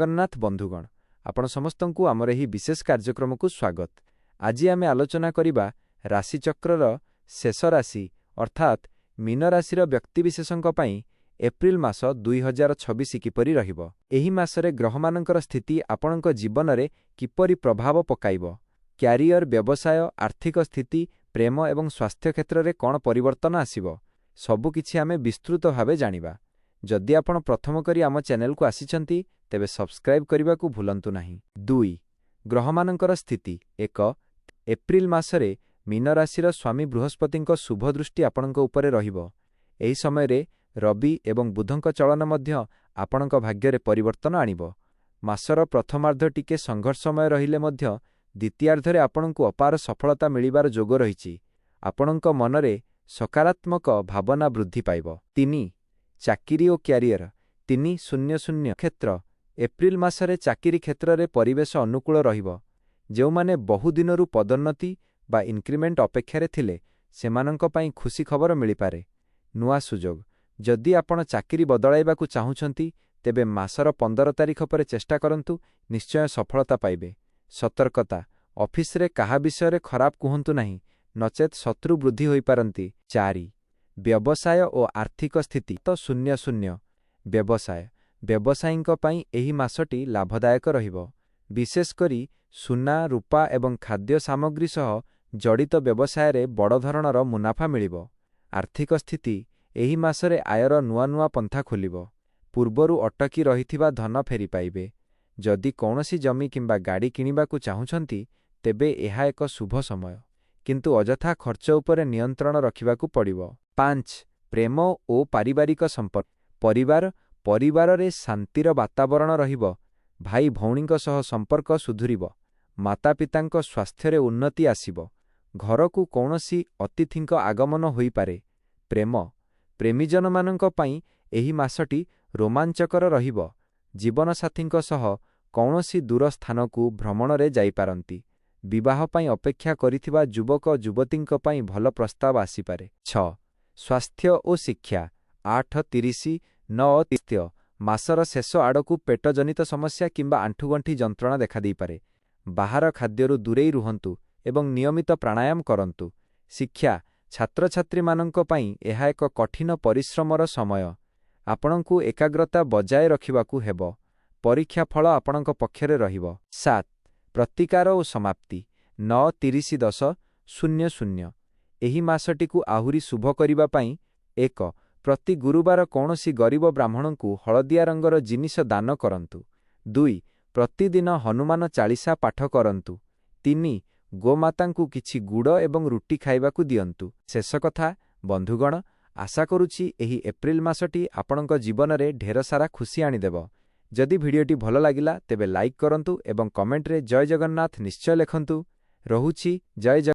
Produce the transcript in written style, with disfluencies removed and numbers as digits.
जगन्नाथ बंधुगण आपण समस्तंकु आमर एही विशेष कार्यक्रम को स्वागत। आज आमे आलोचना करिबा राशिचक्रर शेष राशि अर्थात मीन राशिर व्यक्तिविशेषंक पई एप्रिल मास 2026 किपरि रहिबो। एही मासरे ग्रहमानंकर स्थिति आपणक जीवन रे किपरि प्रभाव पकाइबो, क्यारियर व्यवसाय आर्थिक स्थिति प्रेम एवं स्वास्थ्य क्षेत्र रे कोन परिवर्तन आसीबो, सबु किछि आमे विस्तृत भावे जानिबा। जदि आपण प्रथम करी आम चैनल को आसीचंती तेबे सब्सक्राइब करने को भूलंतु नहीं। 2 ग्रहमानंकर स्थिति 1 एप्रिल मासरे मीन राशिर स्वामी बृहस्पति शुभ दृष्टि आपणक उपरे रहिबो। एही समय रे रवि एवं बुधंक चलन मध्य आपणक भाग्य रे परिवर्तन आनिबो। मासर प्रथमार्ध टिके संघर्षमय रहिले मध्य द्वितीयार्ध रे आपणक अपार सफलता मिलिबार जोग रहिछि। आपणक मनरे सकारात्मक भावना वृद्धि पाइबो। 3 चाकिरी और क्यारियर 300 क्षेत्र एप्रिल मासरे चाकिरी क्षेत्र रे परिवेश अनुकूल रहिबो। जेउ माने बहु दिनरु पदोन्नति बा इनक्रिमेंट अपेक्षा रे थिले सेमानंक पई खुशी खबर मिली पारे। नुआ सुजोग जदि आपण चाकिरी बदलाइबाकू चाहुछंती तेबे मासर 15 तारिख पर चेष्टा करंतु, निश्चय सफलता पाइबे। सतर्कता ऑफिस रे कहा विषय रे खराब कुहंतु नहीं, नचेत शत्रु वृद्धि होई पारंती। 4 व्यवसाय और आर्थिक स्थिति तो 00 व्यवसाय व्यवसायींक पई एही मासटी लाभदायक रहिबो। विशेष करी सुना रूपा एवं खाद्य सामग्री सह जड़ित व्यवसाय रे बड़ धरणर मुनाफा मिलिबो। आर्थिक स्थिति एही मासरे आयर नुआ नुआ पंथा खोलिबो। पूर्वरु अटकी रहिथिबा धन फेरी पाइबे। जदि कौनसी जमी किंबा गाड़ी किनिबाकू चाहुछंती तेबे एहा एक शुभ समय, किंतु अजथा खर्च उपरे नियंत्रण रखिबाकू पड़िबो। 5 प्रेम और पारिवारिक संपर्क परिवार रे शांतिर वातावरण रहिबो। भाई भौणींक सह संपर्क सुधुरिबो। माता पितांक स्वास्थ्य रे उन्नति आसीबो। घरकू कौनसी अतिथिंक आगमन होई पारे। प्रेम प्रेमीजन मानंक पई एही मासटी रोमांचकर रहिबो। जीवन साथींक सह कौनसी दूर स्थानकू भ्रमण रे जाई पारंती। विवाह पई अपेक्षा करिथिबा युवक युवतींक पई भल प्रस्ताव आसी पारे। 6 स्वास्थ्य और शिक्षा 8:30-9 मासर शेष आड़कू पेट जनित समस्या किंबा आंठुगंठी जंत्रणा देखा दी पारे। बाहर खाद्यरु दूरेई रुहंतु एवं नियमित प्राणायाम करंतु। शिक्षा छात्र छात्री मानंक पई एहा एक कठिन परिश्रमर समय। आपणंकु एकाग्रता बजाय रखिबाकू हेबो। परीक्षा फल आपणंक पक्षरे रहिबो। 7 प्रतिकार और समाप्ति 9:30-10:00 एही मासटीकू आहुरी शुभ करिबा पई 1 प्रति गुरुवार कौनसी गरीब ब्राह्मणंकू हलदिया रंगर जिनिस दान करंतु। 2 प्रतिदिन हनुमान चालीसा पाठ करंतु। 3 गोमातांकू किछि गुड़ एवं रुटी खाइबाकू दियंतु। शेष कथा बंधुगण, आशा करुछि एही एप्रिल मासटी आपणक जीवन रे ढेर सारा खुशी आनी देबो। जदि भिडियोटी भल लागिला तेबे लाइक करंतु एवं कमेंट रे जय जगन्नाथ निश्चय लेखंतु। रहुछि जय जगन्नाथ।